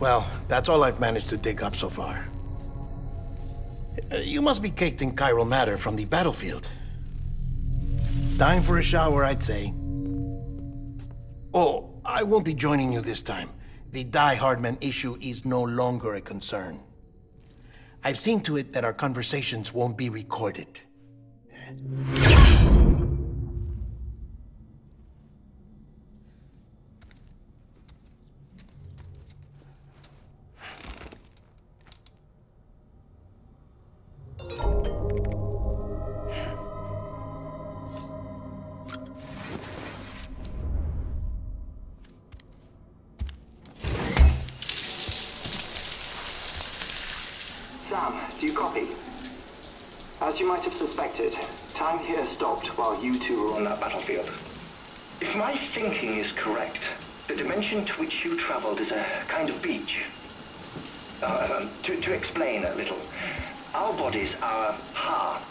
Well, that's all I've managed to dig up so far. You must be caked in chiral matter from the battlefield. Time for a shower, I'd say. Oh, I won't be joining you this time. The Die Hardman issue is no longer a concern. I've seen to it that our conversations won't be recorded. Sam, do you copy? As you might have suspected, time here stopped while you two were on that battlefield. If my thinking is correct, the dimension to which you traveled is a kind of beach. To explain a little, our bodies, our ha,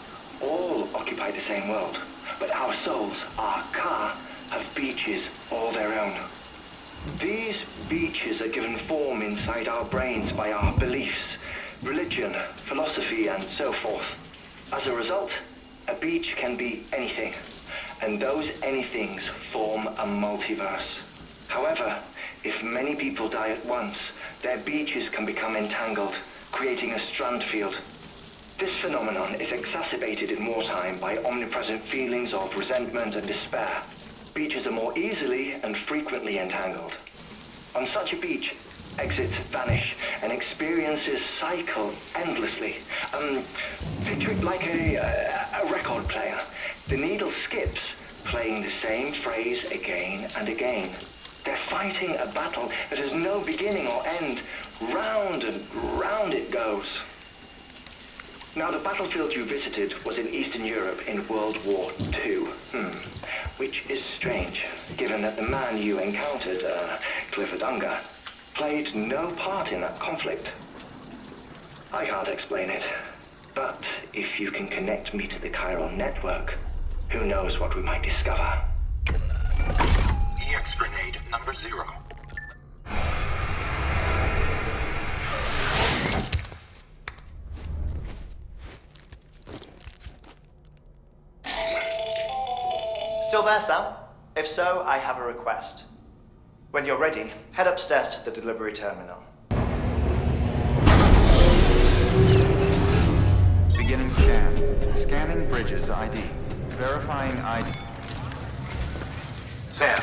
all occupy the same world, but our souls, our ka, have beaches all their own. These beaches are given form inside our brains by our beliefs, religion, philosophy, and so forth. As a result, a beach can be anything, and those anythings form a multiverse. However, if many people die at once, their beaches can become entangled, creating a strand field. This phenomenon is exacerbated in wartime by omnipresent feelings of resentment and despair. Beaches are more easily and frequently entangled. On such a beach, exits vanish and experiences cycle endlessly. Picture it like a record player. The needle skips, playing the same phrase again and again. They're fighting a battle that has no beginning or end. Round and round it goes. Now, the battlefield you visited was in Eastern Europe in World War II. Which is strange, given that the man you encountered, Clifford Unger, played no part in that conflict. I can't explain it, but if you can connect me to the chiral network, who knows what we might discover. EX grenade number 0. Still there, Sam? If so, I have a request. When you're ready, head upstairs to the delivery terminal. Beginning scan. Scanning bridges ID. Verifying ID. Sam,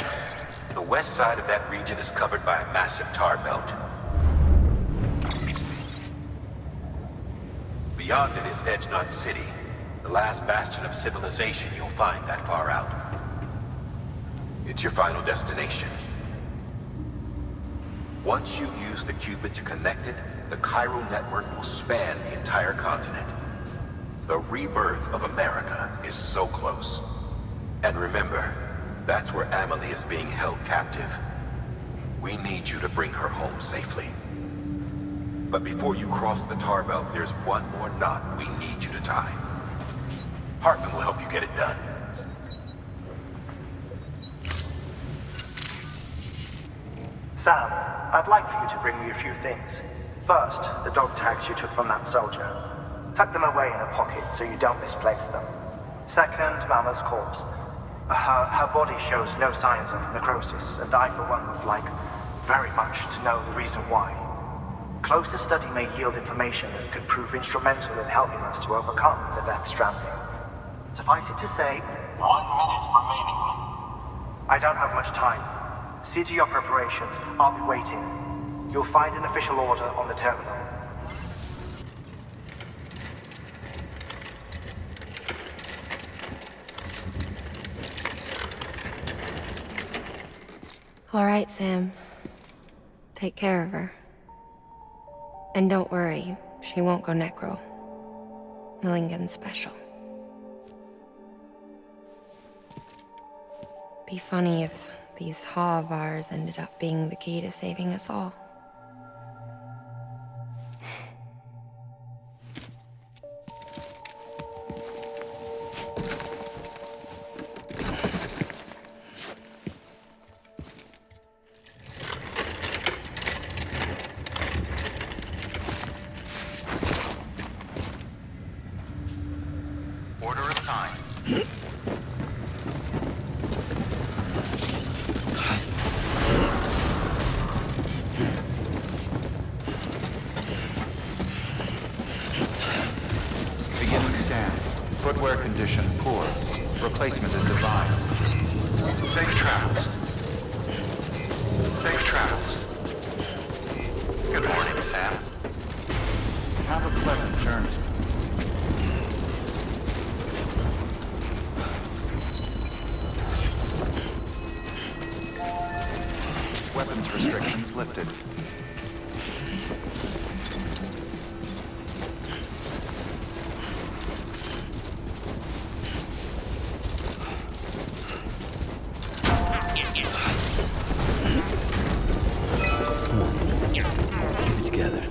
the west side of that region is covered by a massive tar belt. Beyond it is Edgenut City, the last bastion of civilization you'll find that far out. It's your final destination. Once you use the qubit to connect it, the chiral network will span the entire continent. The rebirth of America is so close. And remember, that's where Amelie is being held captive. We need you to bring her home safely. But before you cross the tar belt, there's one more knot we need you to tie. Hartman will help you get it done. Sam, I'd like for you to bring me a few things. First, the dog tags you took from that soldier. Tuck them away in a pocket so you don't misplace them. Second, Mama's corpse. Her body shows no signs of necrosis, and I, for one, would like very much to know the reason why. Closer study may yield information that could prove instrumental in helping us to overcome the Death Stranding. Suffice it to say, 1 minute remaining. I don't have much time. See to your preparations. I'll be waiting. You'll find an official order on the terminal. All right, Sam. Take care of her. And don't worry, she won't go necro. Millingen's special. Be funny if these Ha of ours ended up being the key to saving us all. Beginning scan. Footwear condition poor. Replacement is advised. Safe travels. Safe travels. Good morning, Sam. Have a pleasant journey. Weapons restrictions lifted. Keep it together.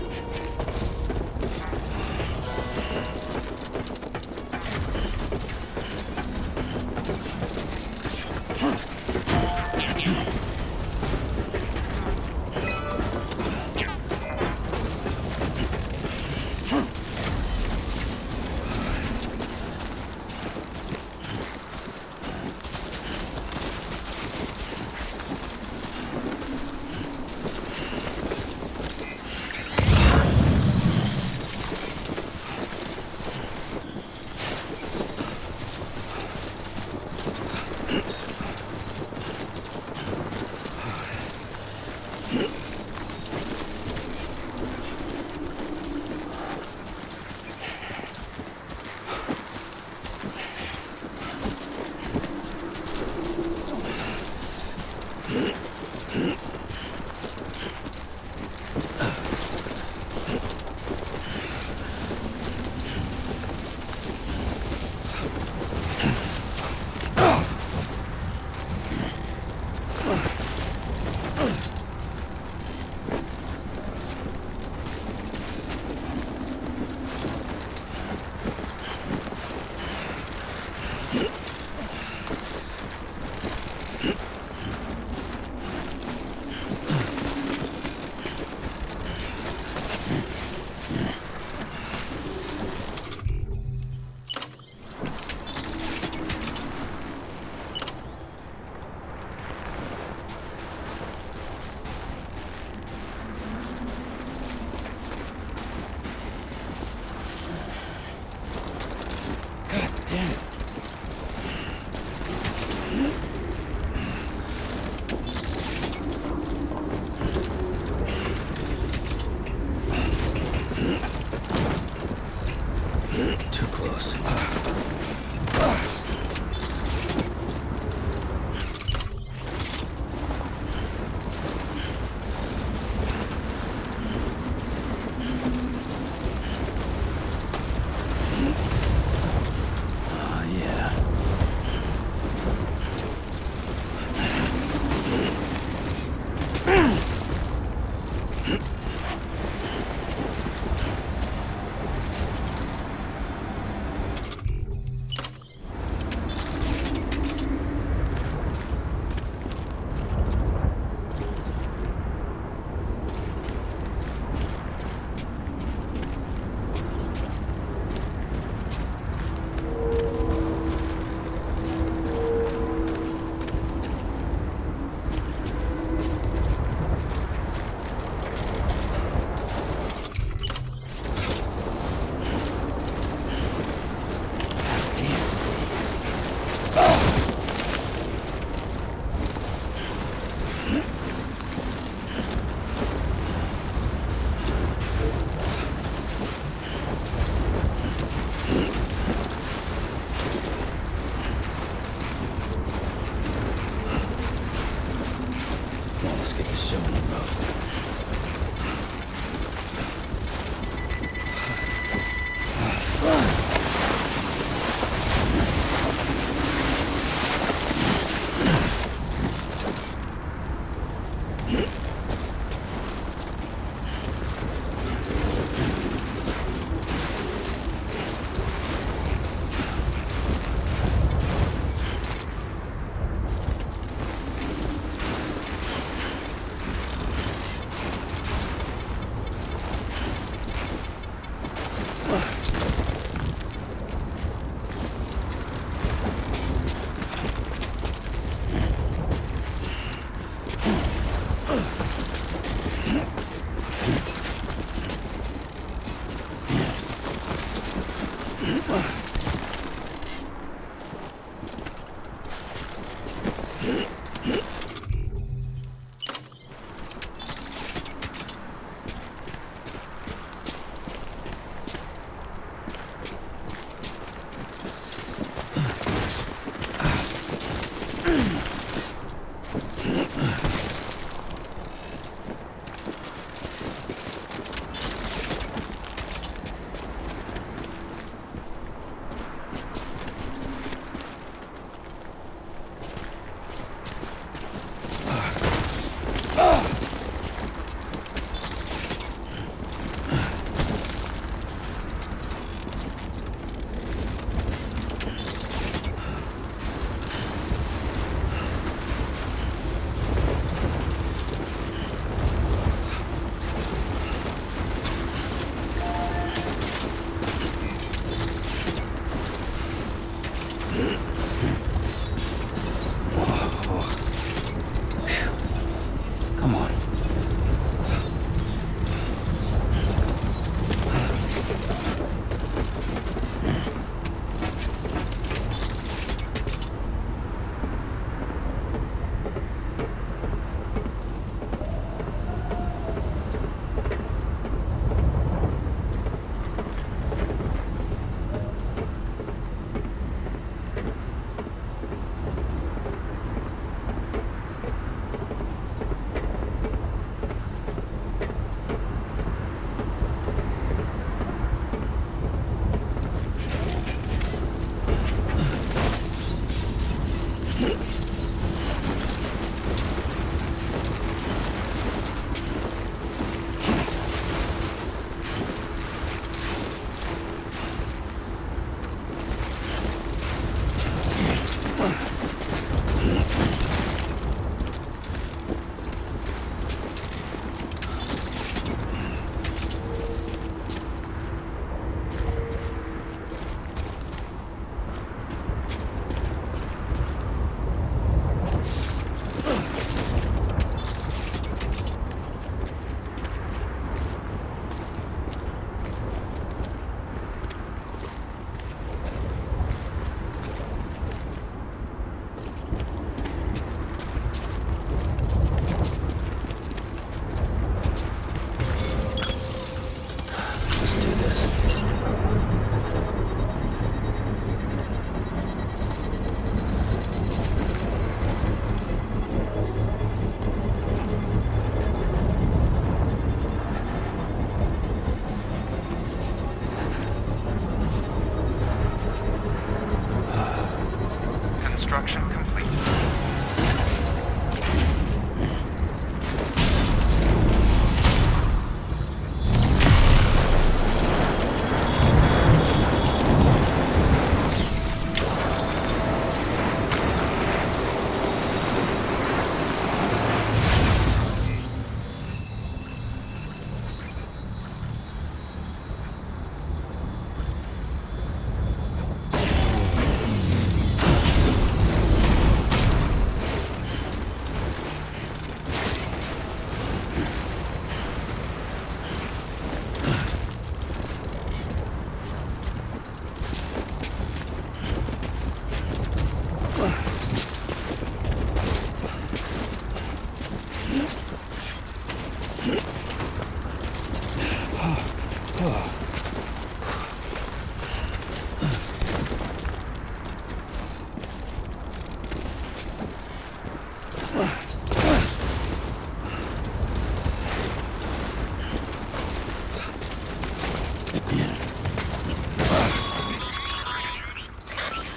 Construction complete.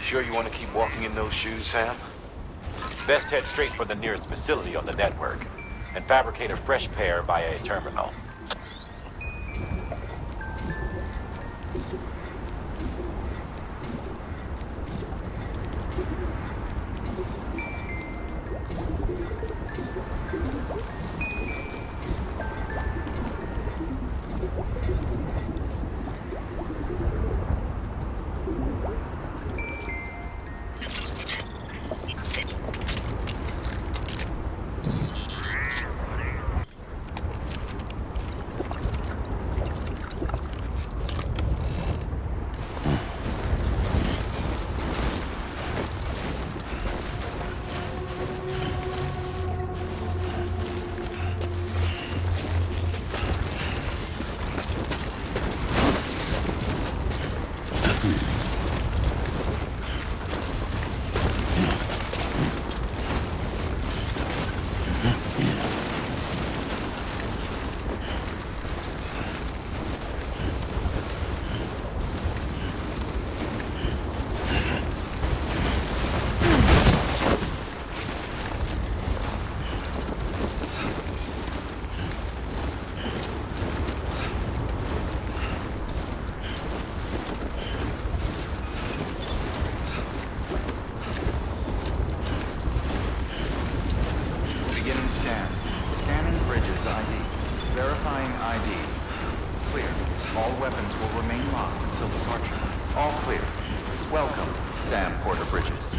Sure you want to keep walking in those shoes, Sam? Best head straight for the nearest facility on the network and fabricate a fresh pair by a terminal. Verifying ID. Clear. All weapons will remain locked until departure. All clear. Welcome, Sam Porter Bridges.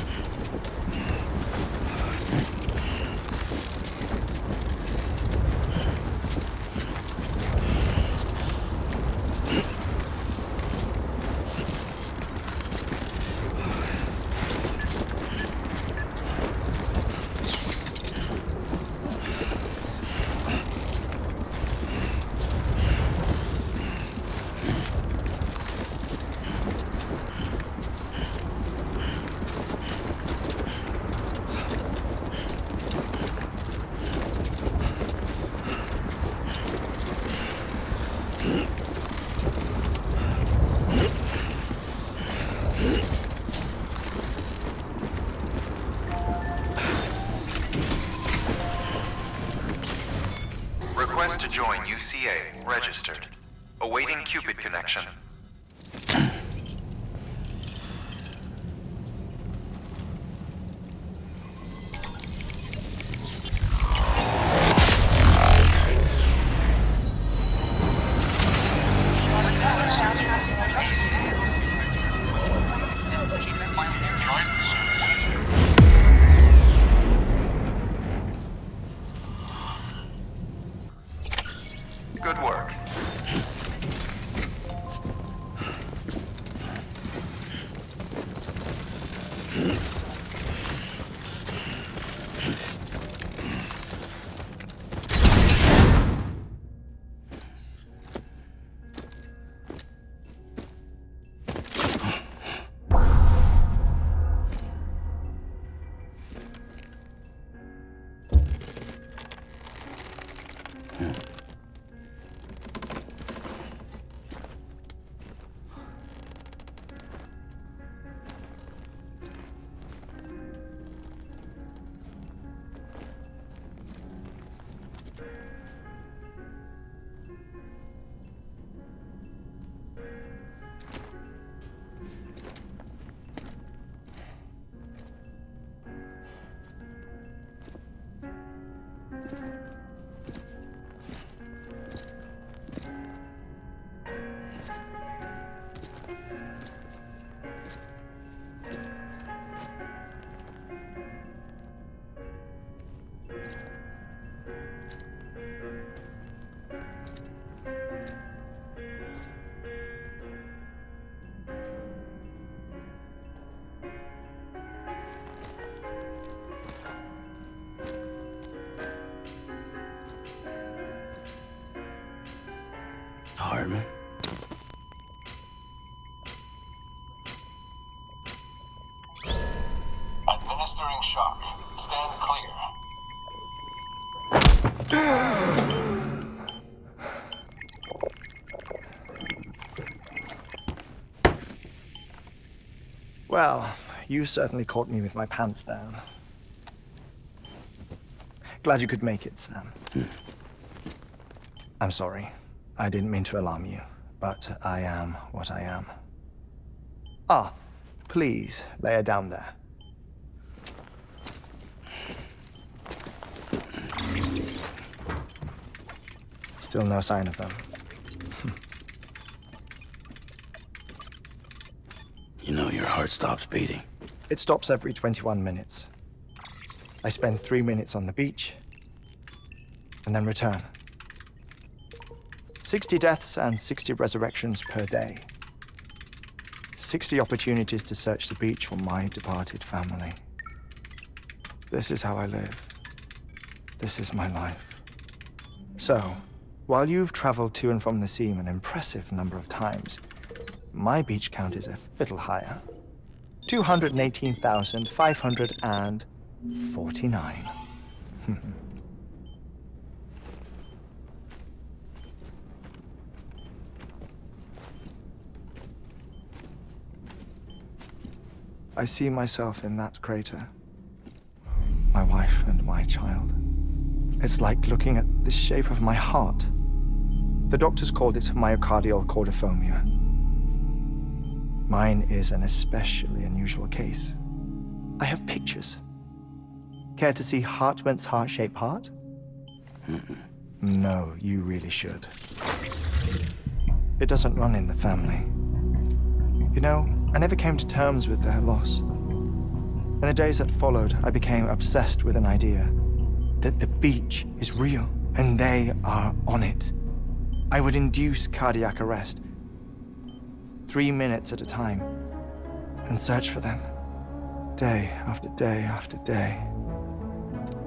to join UCA. Registered. Awaiting Cupid connection. Good work. Hartman. Administering shock. Stand clear. Well, you certainly caught me with my pants down. Glad you could make it, Sam. I'm sorry. I didn't mean to alarm you, but I am what I am. Ah, please lay her down there. Still no sign of them. You know your heart stops beating. It stops every 21 minutes. I spend 3 minutes on the beach, and then return. 60 deaths and 60 resurrections per day. 60 opportunities to search the beach for my departed family. This is how I live. This is my life. So, while you've traveled to and from the scene an impressive number of times, my beach count is a little higher. 218,549. I see myself in that crater. My wife and my child. It's like looking at the shape of my heart. The doctors called it myocardial cordophobia. Mine is an especially unusual case. I have pictures. Care to see Hartman's heart-shaped heart? No, you really should. It doesn't run in the family. You know, I never came to terms with their loss. In the days that followed, I became obsessed with an idea that the beach is real and they are on it. I would induce cardiac arrest, 3 minutes at a time, and search for them, day after day after day.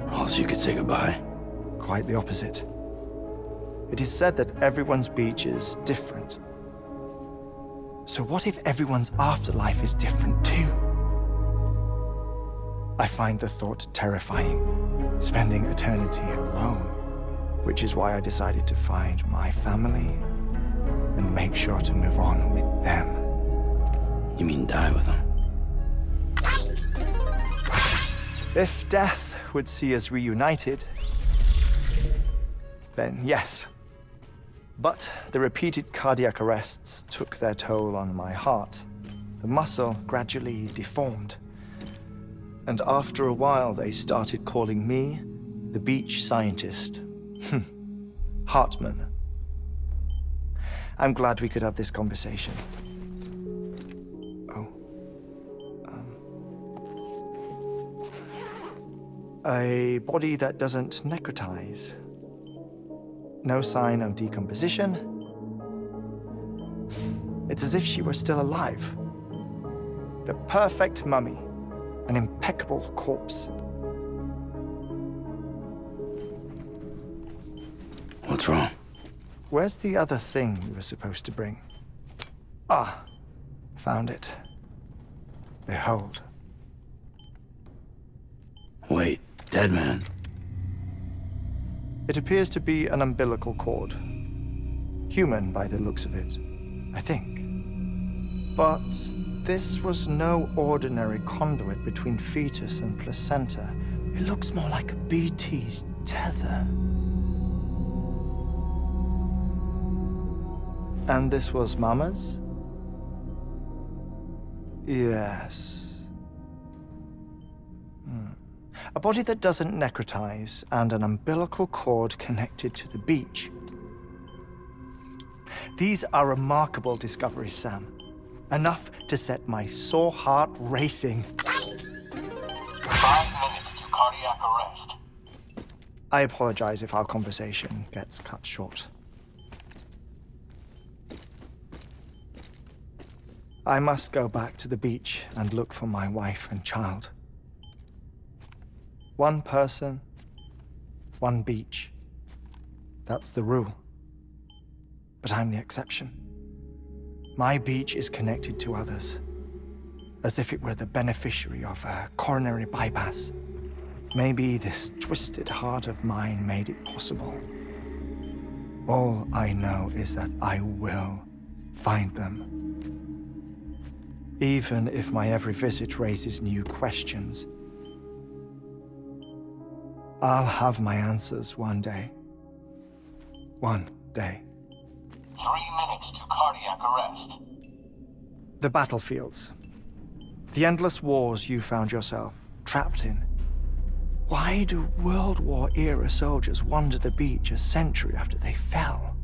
Also, you could say goodbye. Quite the opposite. It is said that everyone's beach is different. So what if everyone's afterlife is different too? I find the thought terrifying, spending eternity alone, which is why I decided to find my family and make sure to move on with them. You mean die with them? If death would see us reunited, then yes. But the repeated cardiac arrests took their toll on my heart. The muscle gradually deformed. And after a while, they started calling me the beach scientist. Hartman. I'm glad we could have this conversation. A body that doesn't necrotize. No sign of decomposition. It's as if she were still alive. The perfect mummy. An impeccable corpse. What's wrong? Where's the other thing you were supposed to bring? Ah, found it. Behold. Wait, dead man. It appears to be an umbilical cord. Human by the looks of it, I think. But this was no ordinary conduit between fetus and placenta. It looks more like a BT's tether. And this was Mama's? Yes. A body that doesn't necrotize and an umbilical cord connected to the beach. These are remarkable discoveries, Sam. Enough to set my sore heart racing. 5 minutes to cardiac arrest. I apologize if our conversation gets cut short. I must go back to the beach and look for my wife and child. One person, one beach. That's the rule. But I'm the exception. My beach is connected to others, as if it were the beneficiary of a coronary bypass. Maybe this twisted heart of mine made it possible. All I know is that I will find them. Even if my every visit raises new questions, I'll have my answers one day. One day. 3 minutes to cardiac arrest. The battlefields. The endless wars you found yourself trapped in. Why do World War-era soldiers wander the beach a century after they fell?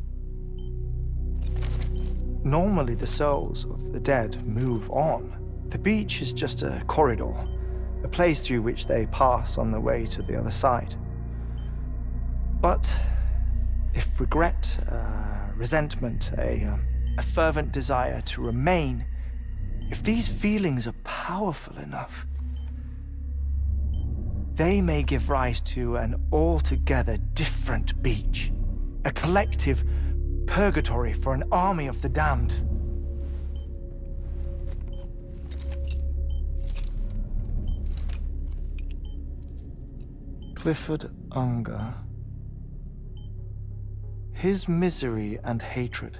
Normally, the souls of the dead move on. The beach is just a corridor, a place through which they pass on the way to the other side. But if regret, resentment, a fervent desire to remain, if these feelings are powerful enough, they may give rise to an altogether different beach, a collective purgatory for an army of the damned. Clifford Unger. His misery and hatred,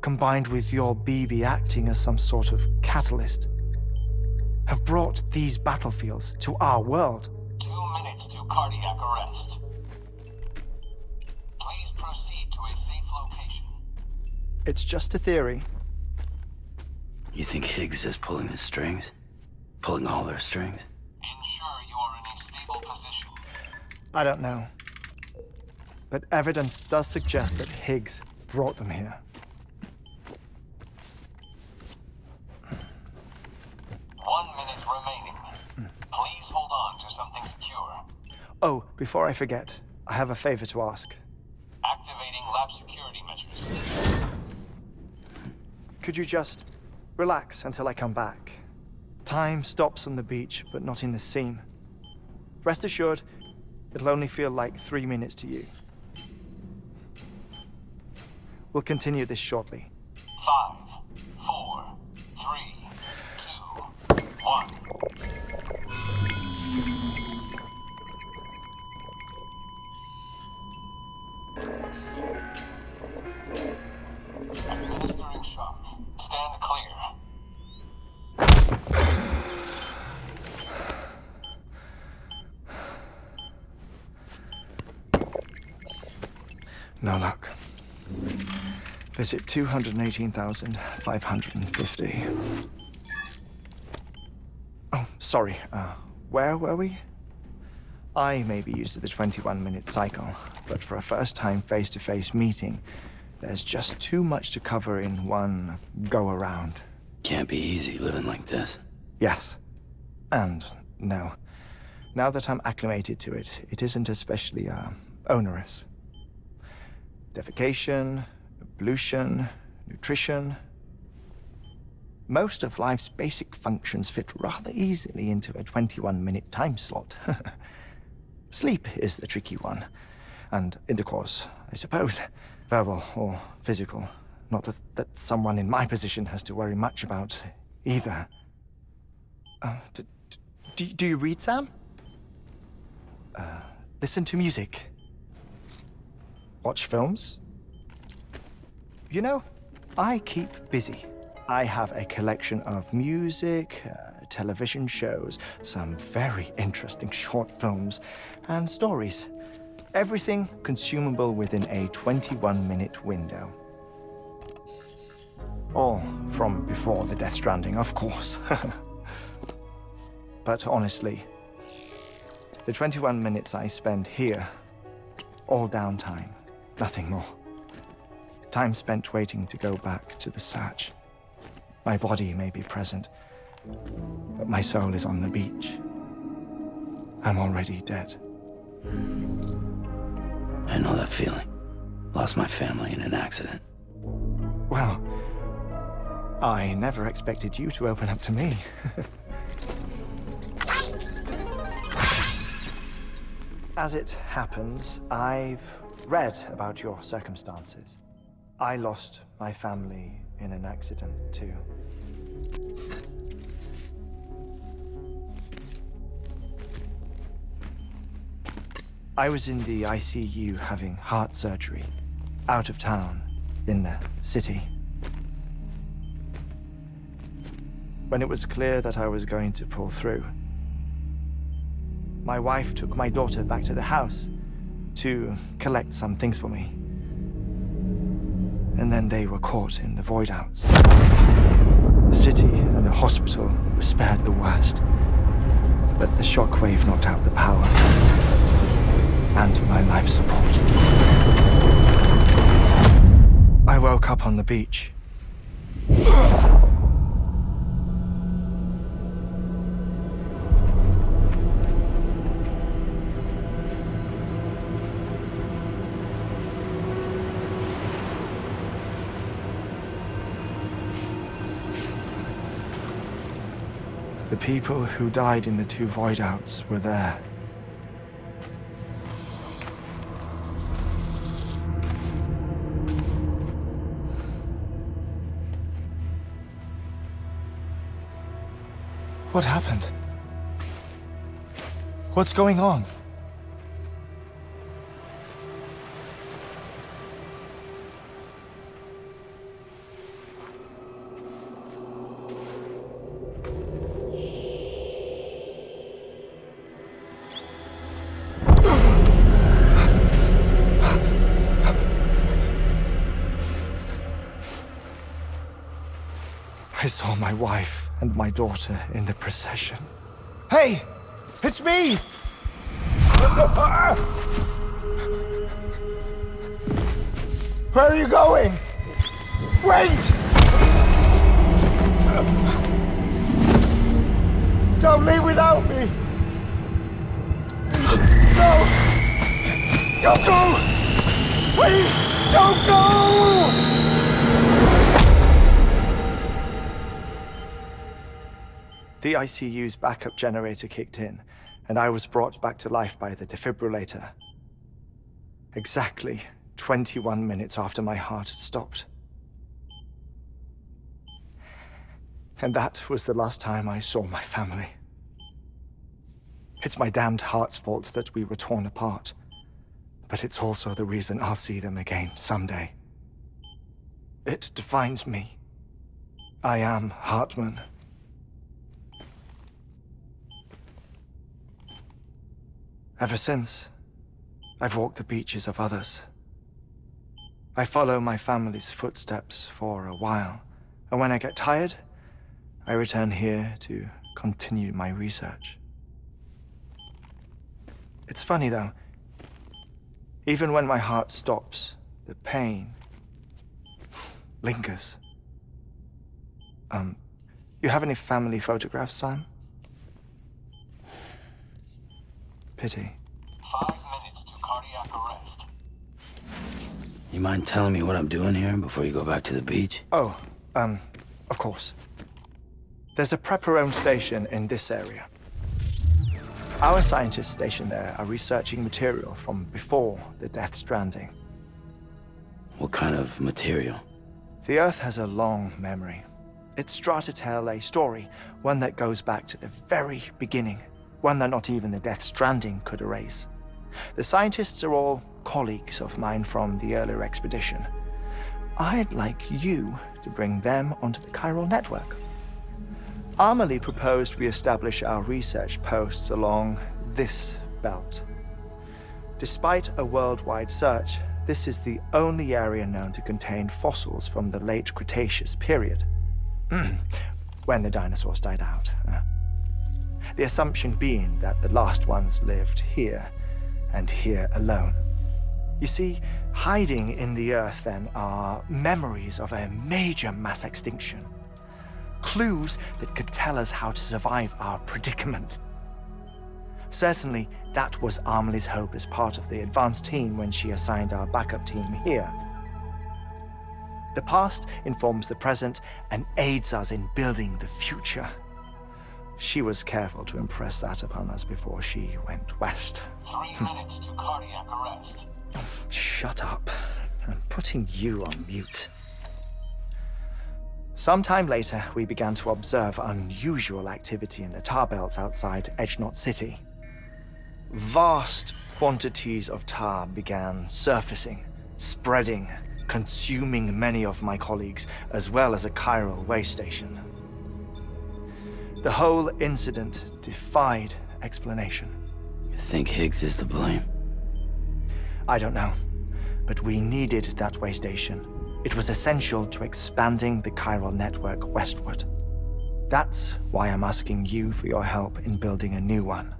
combined with your BB acting as some sort of catalyst, have brought these battlefields to our world. 2 minutes to cardiac arrest. Please proceed to a safe location. It's just a theory. You think Higgs is pulling the strings? Pulling all their strings? Ensure you are in a stable position. I don't know. But evidence does suggest that Higgs brought them here. 1 minute remaining. Please hold on to something secure. Oh, before I forget, I have a favor to ask. Activating lab security measures. Could you just relax until I come back? Time stops on the beach, but not in the scene. Rest assured, it'll only feel like 3 minutes to you. We'll continue this shortly. 5, 4, 3, 2, 1. Administering shock. Stand clear. No luck. Visit 218,550. Oh, sorry. Where were we? I may be used to the 21-minute cycle, but for a first-time face-to-face meeting, there's just too much to cover in one go-around. Can't be easy living like this. Yes. And no. Now that I'm acclimated to it, it isn't especially, onerous. Defecation, pollution, nutrition. Most of life's basic functions fit rather easily into a 21-minute time slot. Sleep is the tricky one. And intercourse, I suppose. Verbal or physical. Not that someone in my position has to worry much about either. Do you read, Sam? Listen to music. Watch films? You know, I keep busy. I have a collection of music, television shows, some very interesting short films, and stories. Everything consumable within a 21-minute window. All from before the Death Stranding, of course. But honestly, the 21 minutes I spend here, all downtime, nothing more. Time spent waiting to go back to the search. My body may be present, but my soul is on the beach. I'm already dead. I know that feeling. Lost my family in an accident. Well, I never expected you to open up to me. As it happens, I've read about your circumstances. I lost my family in an accident, too. I was in the ICU having heart surgery, out of town, in the city. When it was clear that I was going to pull through, my wife took my daughter back to the house to collect some things for me. And then they were caught in the void outs. The city and the hospital were spared the worst, but the shockwave knocked out the power and my life support. I woke up on the beach. The people who died in the two void outs were there. What happened? What's going on? I saw my wife and my daughter in the procession. Hey! It's me! Where are you going? Wait! Don't leave without me! No! Don't go! Please, don't go! The ICU's backup generator kicked in, and I was brought back to life by the defibrillator. Exactly 21 minutes after my heart had stopped. And that was the last time I saw my family. It's my damned heart's fault that we were torn apart, but it's also the reason I'll see them again someday. It defines me. I am Hartman. Ever since, I've walked the beaches of others, I follow my family's footsteps for a while, and when I get tired, I return here to continue my research. It's funny though. Even when my heart stops, the pain lingers. You have any family photographs, Sam? Pity. 5 minutes to cardiac arrest. You mind telling me what I'm doing here before you go back to the beach? Oh, of course. There's a prepper-owned station in this area. Our scientists stationed there are researching material from before the Death Stranding. What kind of material? The Earth has a long memory. It's trying to tell a story, one that goes back to the very beginning, one that not even the Death Stranding could erase. The scientists are all colleagues of mine from the earlier expedition. I'd like you to bring them onto the chiral network. Amelie proposed we establish our research posts along this belt. Despite a worldwide search, this is the only area known to contain fossils from the late Cretaceous period, when the dinosaurs died out. The assumption being that the last ones lived here, and here alone. You see, hiding in the Earth then are memories of a major mass extinction. Clues that could tell us how to survive our predicament. Certainly, that was Amelie's hope as part of the advanced team when she assigned our backup team here. The past informs the present and aids us in building the future. She was careful to impress that upon us before she went west. 3 minutes to cardiac arrest. Shut up. I'm putting you on mute. Sometime later, we began to observe unusual activity in the tar belts outside Edgenot City. Vast quantities of tar began surfacing, spreading, consuming many of my colleagues, as well as a chiral way station. The whole incident defied explanation. You think Higgs is to blame? I don't know, but we needed that way station. It was essential to expanding the chiral network westward. That's why I'm asking you for your help in building a new one.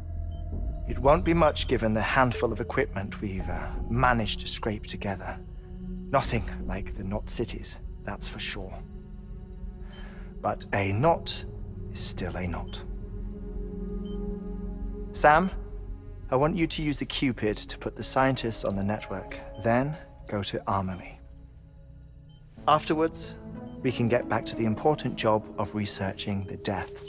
It won't be much given the handful of equipment we've managed to scrape together. Nothing like the knot cities, that's for sure. But a knot is still a knot. Sam, I want you to use the Cupid to put the scientists on the network, then go to Amelie. Afterwards, we can get back to the important job of researching the deaths.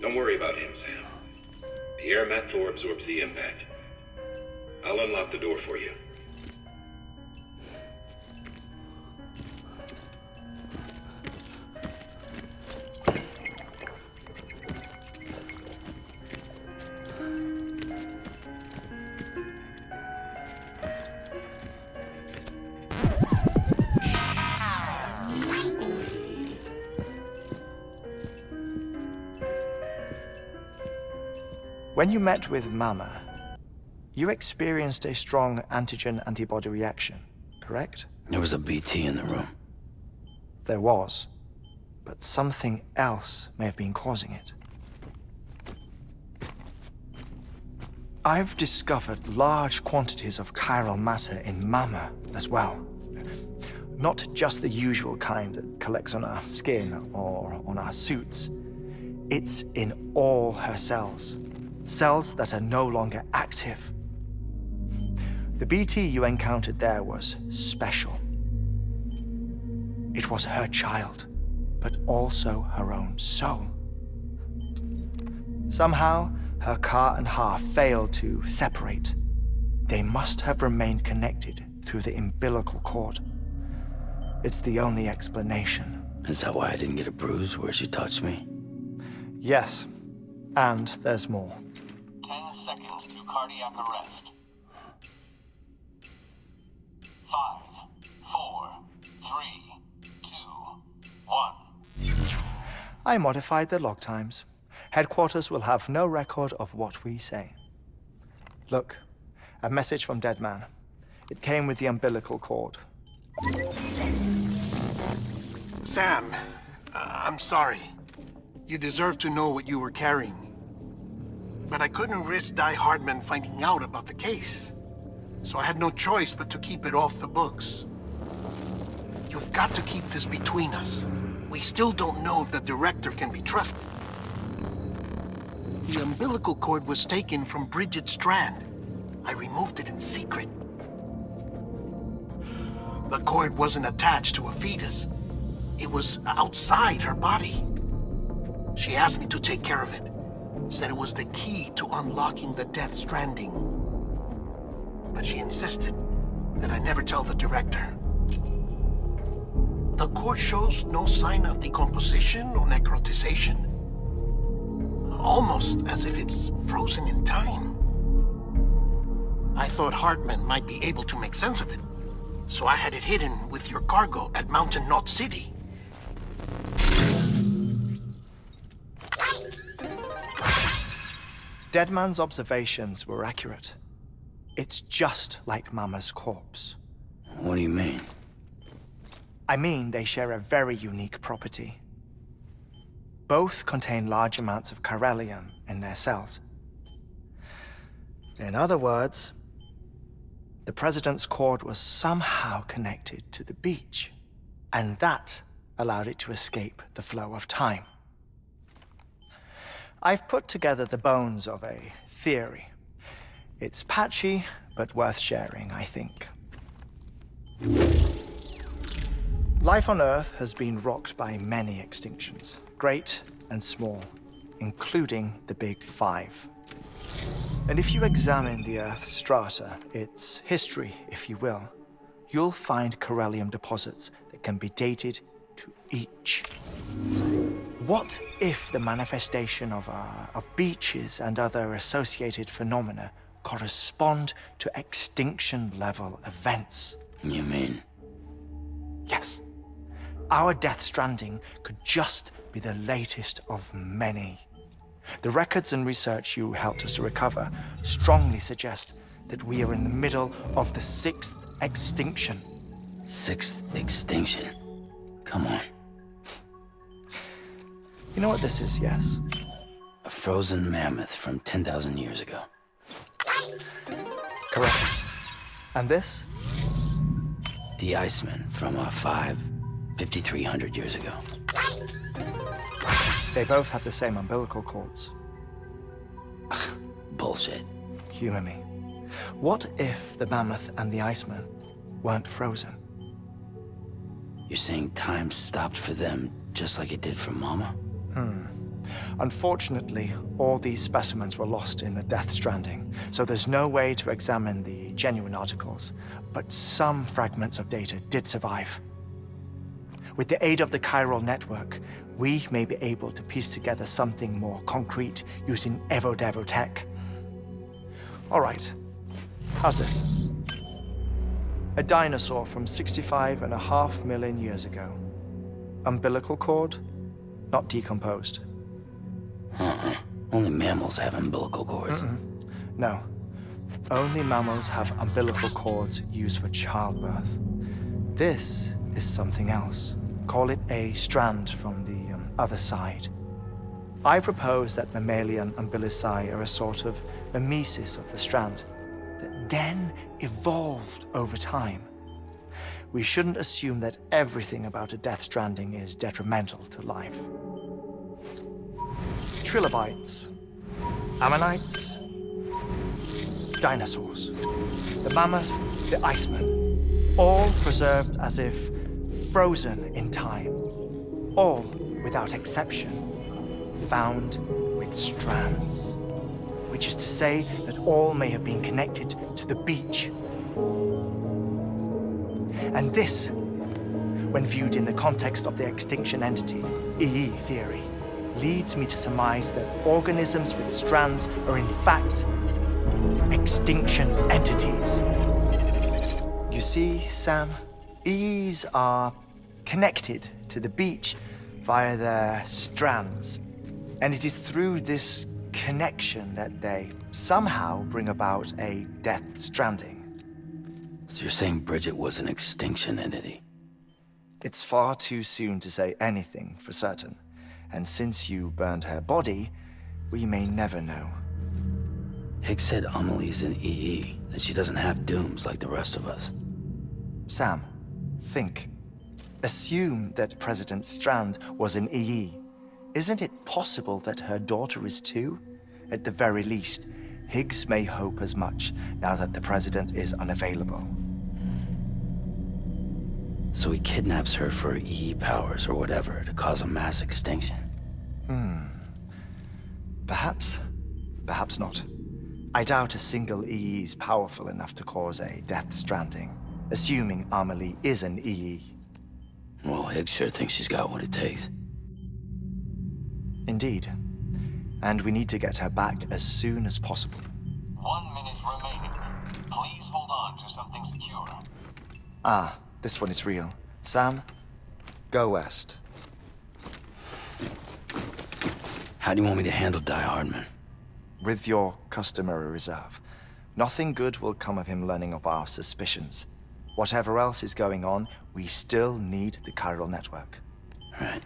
Don't worry about him, Sam. The air mat floor absorbs the impact. I'll unlock the door for you. When you met with Mama, you experienced a strong antigen-antibody reaction, correct? There was a BT in the room. There was, but something else may have been causing it. I've discovered large quantities of chiral matter in Mama as well. Not just the usual kind that collects on our skin or on our suits. It's in all her cells. Cells that are no longer active. The BT you encountered there was special. It was her child, but also her own soul. Somehow, her car and half failed to separate. They must have remained connected through the umbilical cord. It's the only explanation. Is that why I didn't get a bruise where she touched me? Yes, and there's more. 10 seconds to cardiac arrest. 5, 4, 3, 2, 1. I modified the log times. Headquarters will have no record of what we say. Look, a message from Dead Man. It came with the umbilical cord. Sam, I'm sorry. You deserve to know what you were carrying. But I couldn't risk Die Hardman finding out about the case. So I had no choice but to keep it off the books. You've got to keep this between us. We still don't know if the director can be trusted. The umbilical cord was taken from Bridget Strand. I removed it in secret. The cord wasn't attached to a fetus. It was outside her body. She asked me to take care of it. Said it was the key to unlocking the Death Stranding. But she insisted that I never tell the director. The cord shows no sign of decomposition or necrotization. Almost as if it's frozen in time. I thought Hartman might be able to make sense of it, so I had it hidden with your cargo at Mountain Knot City. Deadman's observations were accurate. It's just like Mama's corpse. What do you mean? I mean, they share a very unique property. Both contain large amounts of chiralium in their cells. In other words, the President's cord was somehow connected to the beach, and that allowed it to escape the flow of time. I've put together the bones of a theory. It's patchy, but worth sharing, I think. Life on Earth has been rocked by many extinctions, great and small, including the Big Five. And if you examine the Earth's strata, its history, if you will, you'll find chiralium deposits that can be dated to each. What if the manifestation of beaches and other associated phenomena correspond to extinction-level events? You mean? Yes. Our Death Stranding could just be the latest of many. The records and research you helped us to recover strongly suggest that we are in the middle of the 6th extinction. 6th extinction? Come on. You know what this is, yes? A frozen mammoth from 10,000 years ago. Correct. And this? The Iceman from 5,300 years ago. They both had the same umbilical cords. Bullshit. Humor me. What if the mammoth and the Iceman weren't frozen? You're saying time stopped for them just like it did for Mama? Unfortunately, all these specimens were lost in the Death Stranding, so there's no way to examine the genuine articles, but some fragments of data did survive. With the aid of the chiral network, we may be able to piece together something more concrete using Evo-Devo tech. All right, how's this? A dinosaur from 65.5 million years ago. Umbilical cord, not decomposed. Only mammals have umbilical cords. No. Only mammals have umbilical cords used for childbirth. This is something else. Call it a strand from the other side. I propose that mammalian umbilici are a sort of mimesis of the strand that then evolved over time. We shouldn't assume that everything about a Death Stranding is detrimental to life. Trilobites, ammonites, dinosaurs, the mammoth, the Iceman, all preserved as if frozen in time, all, without exception, found with strands, which is to say that all may have been connected to the beach. And this, when viewed in the context of the extinction entity, EE theory, leads me to surmise that organisms with strands are in fact extinction entities. You see, Sam, EEs are connected to the beach via their strands. And it is through this connection that they somehow bring about a death stranding. So you're saying Bridget was an extinction entity? It's far too soon to say anything for certain. And since you burned her body, we may never know. Higgs said Amelie's an EE, that she doesn't have dooms like the rest of us. Sam, think. Assume that President Strand was an EE. Isn't it possible that her daughter is too? At the very least, Higgs may hope as much now that the president is unavailable. So he kidnaps her for EE powers or whatever to cause a mass extinction. Perhaps. Perhaps not. I doubt a single EE is powerful enough to cause a death stranding, assuming Amelie is an EE. Well, Higgs sure thinks she's got what it takes. Indeed. And we need to get her back as soon as possible. 1 minute remaining. Please hold on to something secure. Ah, this one is real. Sam, go west. How do you want me to handle Die Hardman? With your customary reserve. Nothing good will come of him learning of our suspicions. Whatever else is going on, we still need the chiral network. Right.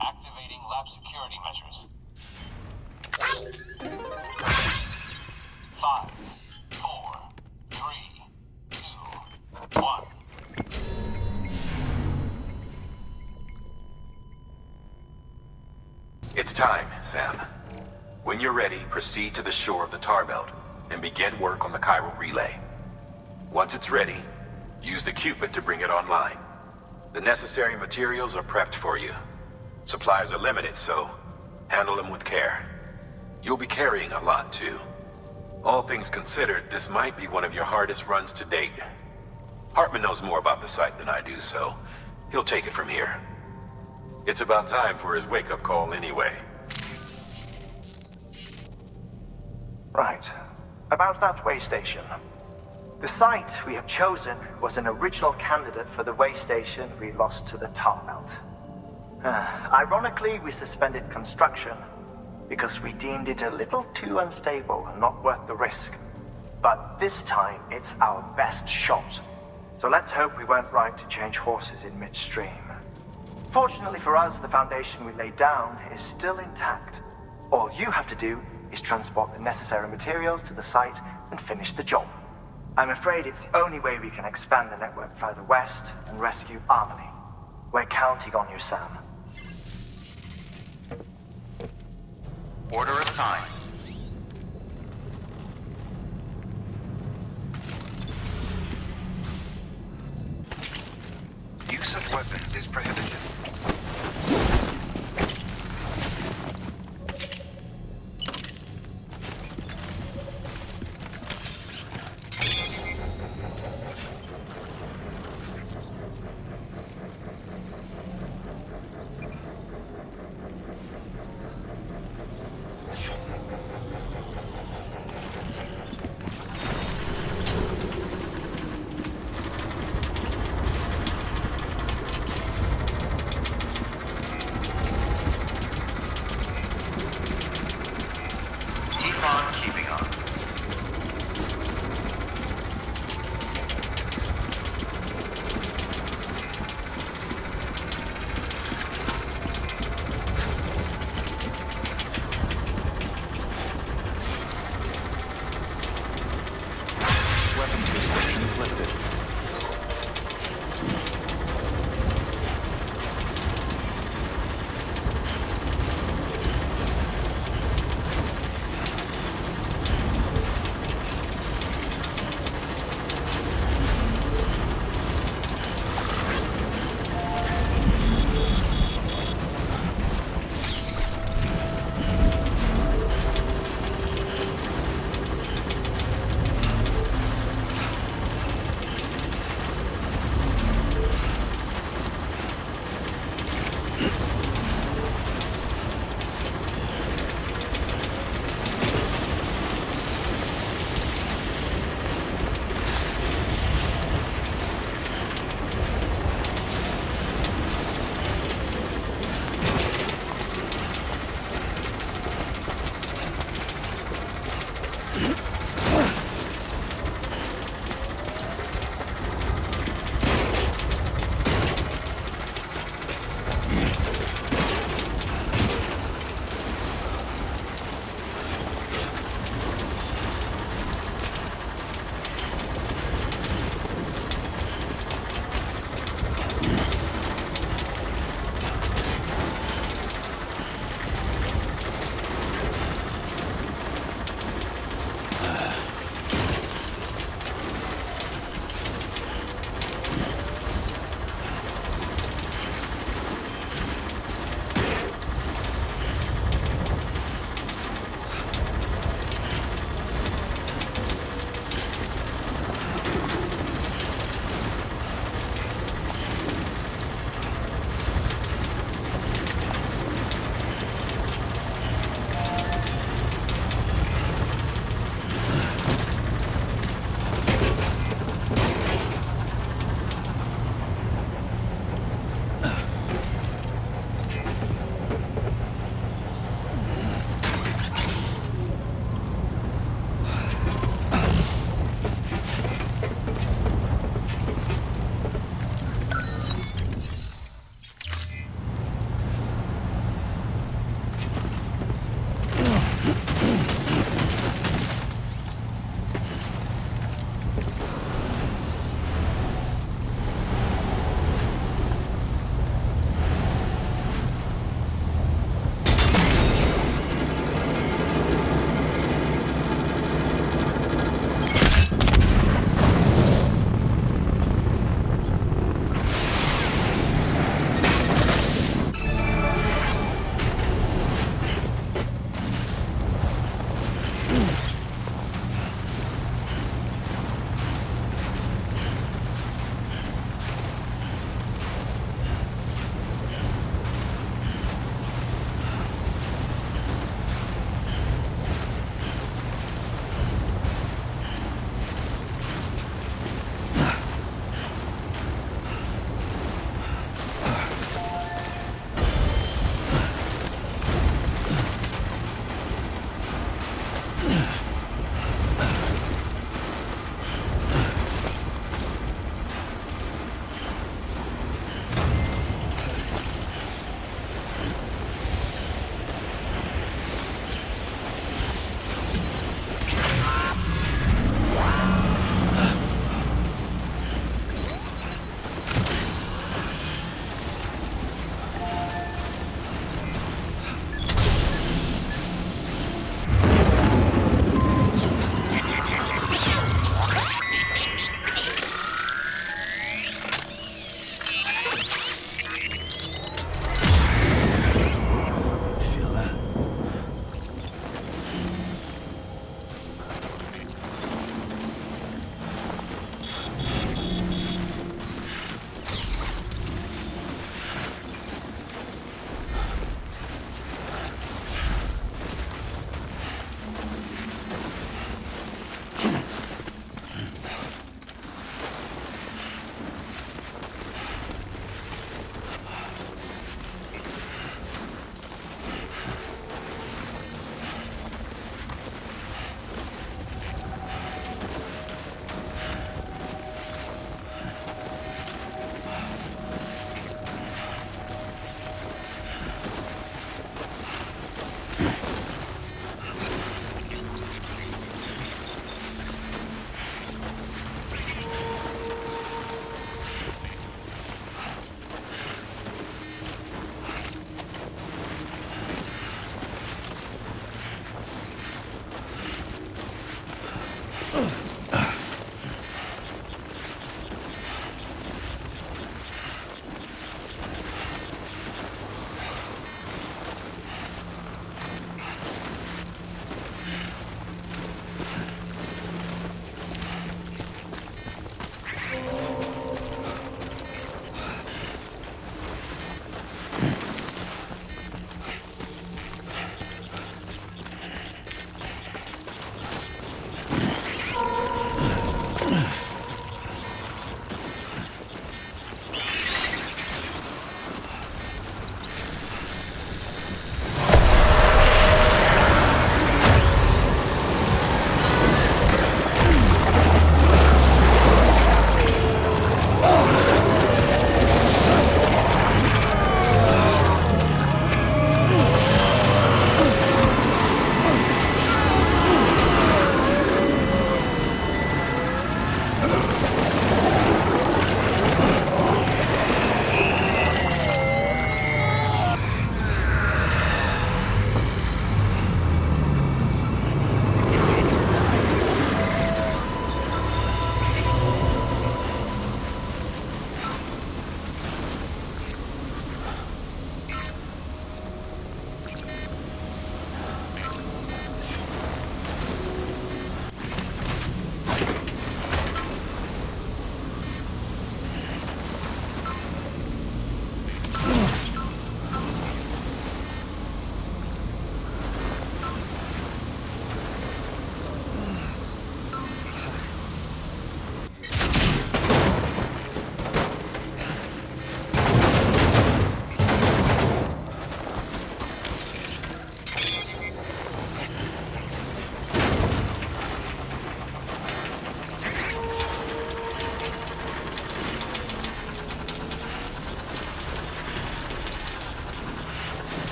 Activating lab security measures. 5, 4, 3, 2, 1. It's time, Sam. When you're ready, proceed to the shore of the tar belt and begin work on the chiral relay. Once it's ready, use the Cupid to bring it online. The necessary materials are prepped for you. Supplies are limited, so handle them with care. You'll be carrying a lot, too. All things considered, this might be one of your hardest runs to date. Hartman knows more about the site than I do, so he'll take it from here. It's about time for his wake-up call anyway. Right. About that way station. The site we have chosen was an original candidate for the way station we lost to the tar belt. Ironically, we suspended construction because we deemed it a little too unstable and not worth the risk. But this time, it's our best shot. So let's hope we weren't right to change horses in midstream. Fortunately for us, the foundation we laid down is still intact. All you have to do is transport the necessary materials to the site and finish the job. I'm afraid it's the only way we can expand the network further west and rescue Amelie. We're counting on you, Sam. Order assigned. Use of weapons is prohibited.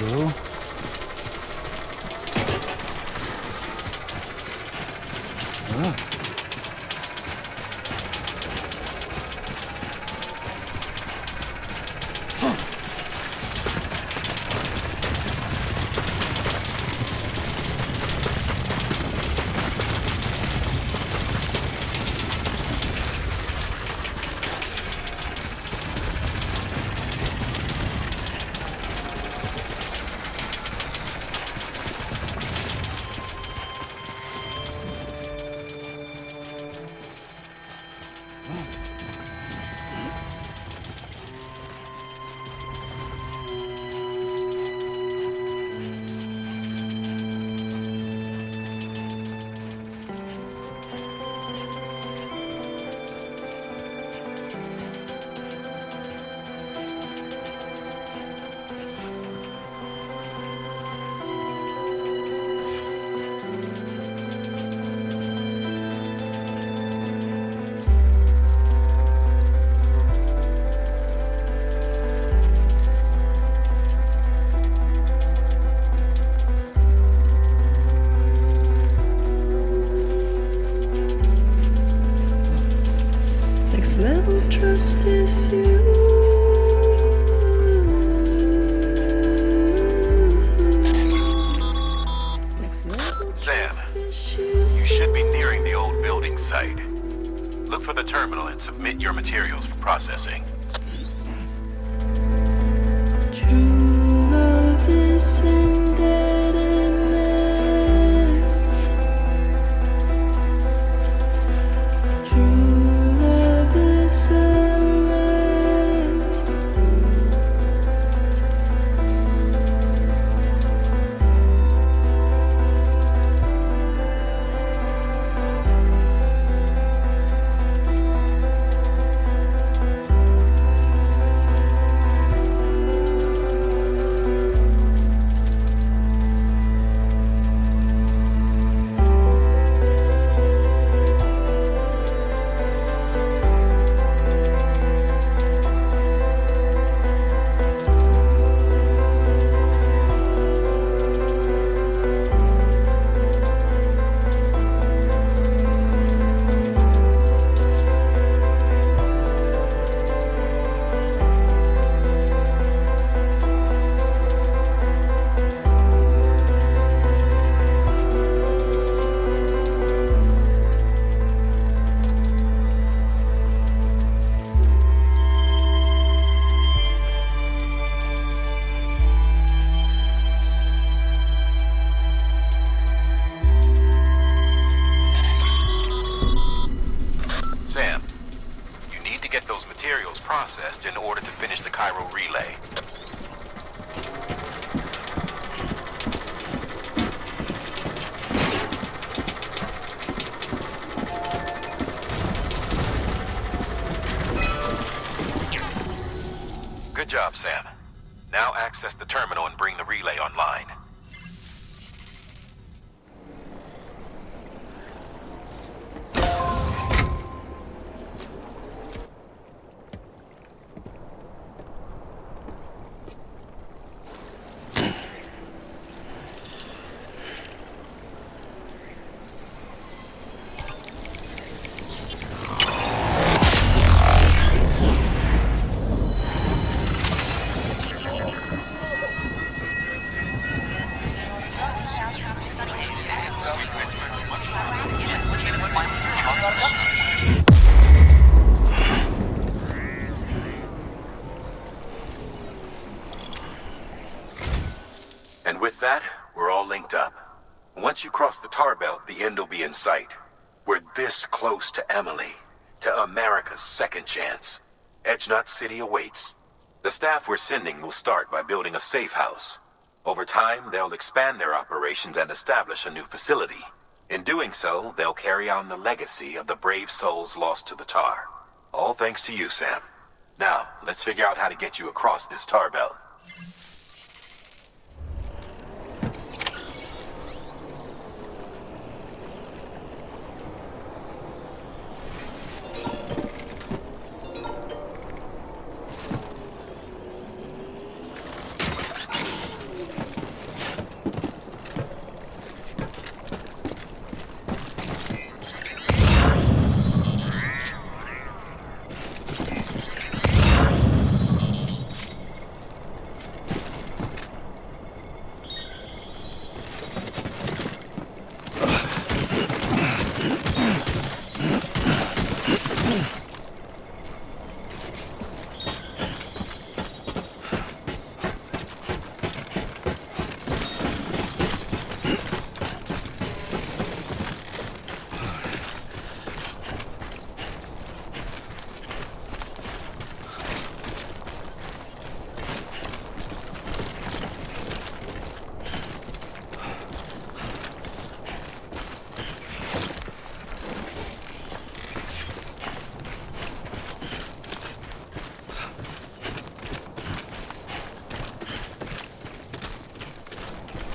Blue? submit your materials for processing. True love is embedded in this. True love is endless. Sam, you need to get those materials processed in order to finish the Cairo relay. Good job, Sam. Now access the terminal and bring the relay online. And with that, we're all linked up. Once you cross the tar belt, the end will be in sight. We're this close to Emily, to America's second chance. Edgenut City awaits. The staff we're sending will start by building a safe house. Over time, they'll expand their operations and establish a new facility. In doing so, they'll carry on the legacy of the brave souls lost to the tar. All thanks to you, Sam. Now, let's figure out how to get you across this tar belt.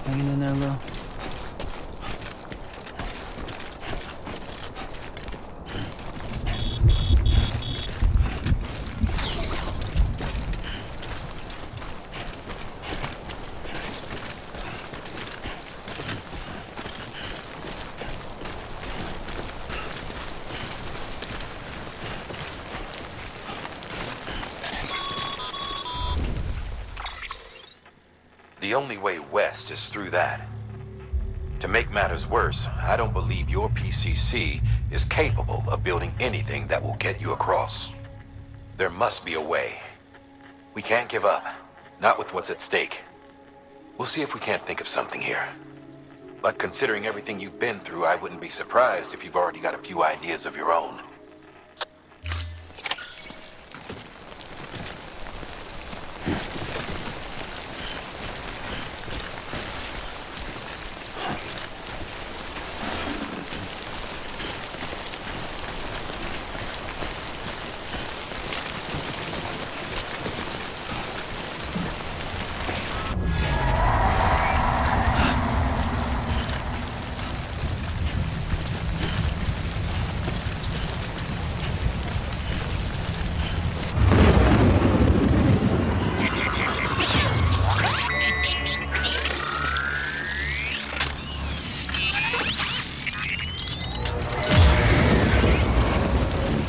Hanging in there, Lil. The only way west is through that. To make matters worse, I don't believe your PCC is capable of building anything that will get you across. There must be a way. We can't give up. Not with what's at stake. We'll see if we can't think of something here. But considering everything you've been through, I wouldn't be surprised if you've already got a few ideas of your own.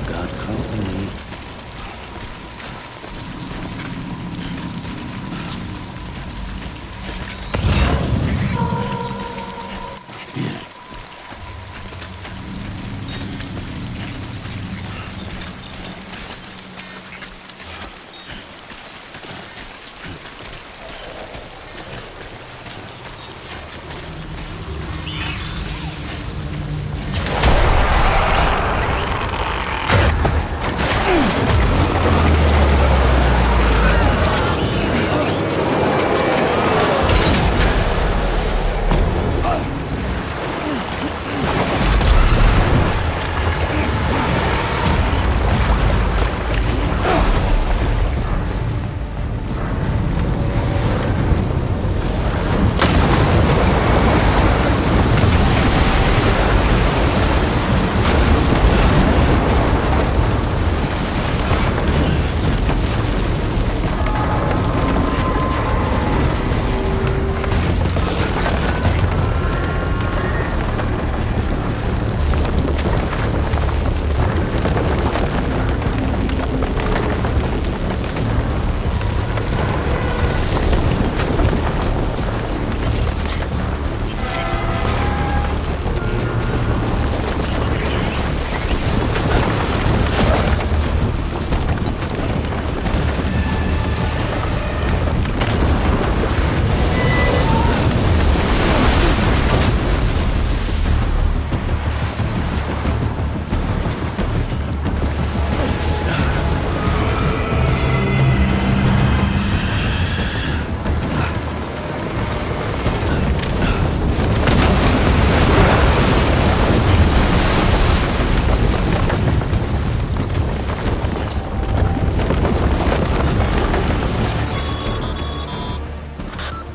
Got company.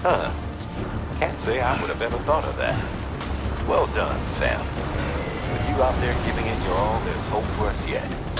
Huh. Can't say I would have ever thought of that. Well done, Sam. With you out there giving it your all, there's hope for us yet.